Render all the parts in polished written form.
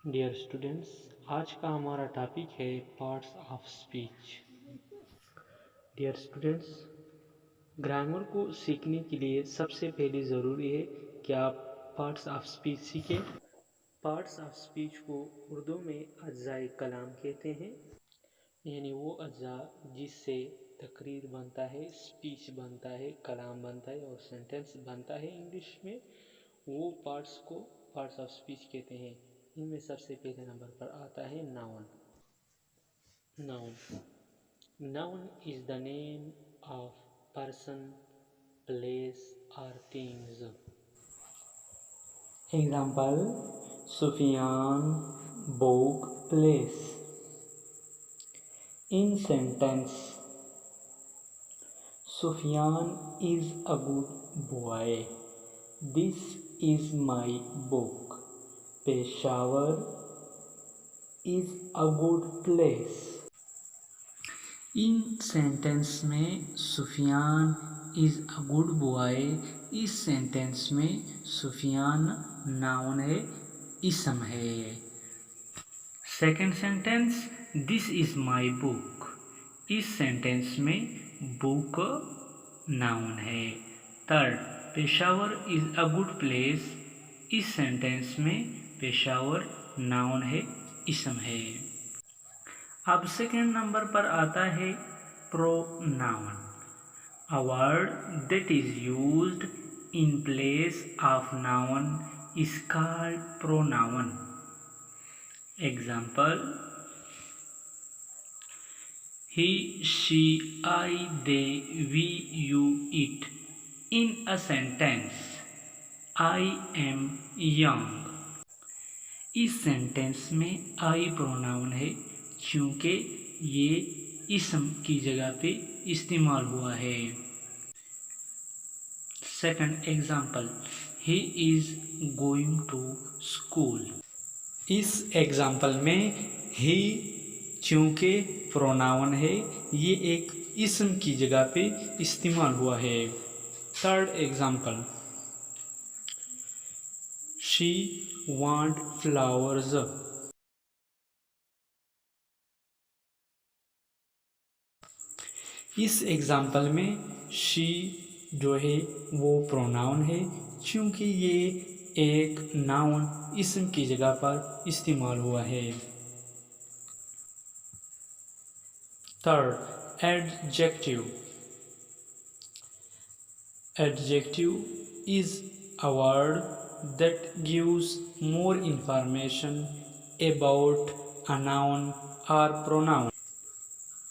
Dear students, आज का हमारा टॉपिक है parts of speech. Dear students, grammar को सीखने के लिए सबसे पहले ज़रूरी है कि आप पार्ट्स ऑफ स्पीच सीखें। पार्ट्स ऑफ स्पीच को उर्दू में अज्जाए कलाम कहते हैं, यानी वो अज्जा जिससे तकरीर बनता है, स्पीच बनता है, कलाम बनता है और सेंटेंस बनता है इंग्लिश में, वो पार्ट्स को पार्ट्स ऑफ स्पीच कहते हैं। इनमें सबसे पहले नंबर पर आता है noun. Noun is the name of person, place or things. Example: Sufyan book place. In sentence: Sufyan is a good boy. This is my book. Peshawar is a good place. इन sentence में Sufiyan is a good boy, इस sentence में Sufiyan noun है, इसम है। Second sentence, this is my book, इस sentence में book noun है। Third, Peshawar is a good place, इस सेंटेंस में पेशावर नाउन है, इसम है। अब सेकेंड नंबर पर आता है pronoun. A word that is used in place of noun is called pronoun. Example: he, she, I, they, we, you, it. In a sentence, I am young, इस sentence में I pronoun है क्योंकि ये इसम की जगह पे इस्तेमाल हुआ है। Second example: he is going to school, इस एग्जाम्पल में ही चूँकि प्रोनाउन है, ये एक इसम की जगह पे इस्तेमाल हुआ है। Third example: she want flowers, इस एग्जाम्पल में शी जो है वो प्रोनाउन है क्योंकि ये एक नाउन इसम की जगह पर इस्तेमाल हुआ है। Third, adjective. Adjective is a word that gives more information about a noun और प्रोनाउन।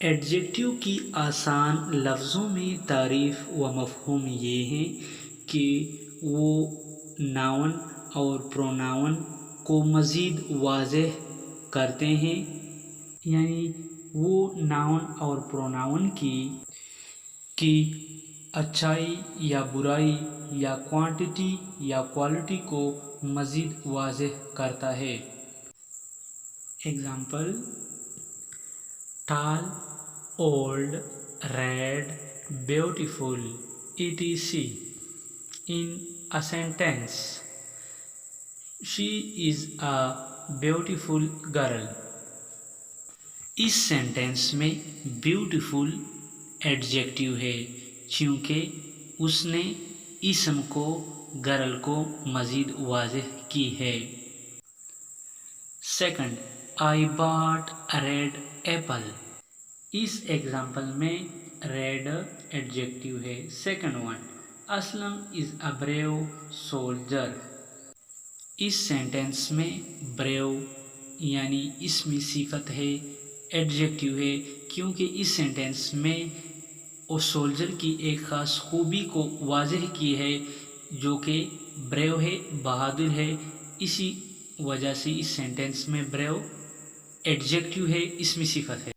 एडजेक्टिव की आसान लफ्ज़ों में तारीफ़ व मफ़हूम ये हैं कि वो नाउन और प्रोनाउन को मज़ीद वाज़ेह करते हैं, यानी वो नाउन और प्रोनाउन की अच्छाई या बुराई या क्वांटिटी या क्वालिटी को मज़ीद वाज़ेह करता है। Example: tall, old, red, beautiful, etc. In a sentence, she is a beautiful girl. इस सेंटेंस में ब्यूटीफुल एडजेक्टिव है क्योंकि उसने इसम को गर्ल को मज़ीद वाज़ेह की है। Second, I bought a red Apple, इस एग्जाम्पल में रेड एडजेक्टिव है। Second one, Aslam is a brave soldier, इस सेंटेंस में ब्रेव यानी इसमें सिफत है, एडजेक्टिव है क्योंकि इस सेंटेंस में वो सोल्जर की एक ख़ास खूबी को वाज़ेह की है जो कि ब्रेव है, बहादुर है। इसी वजह से इस सेंटेंस में ब्रेव एडजेक्टिव है, इसमें सिफत है।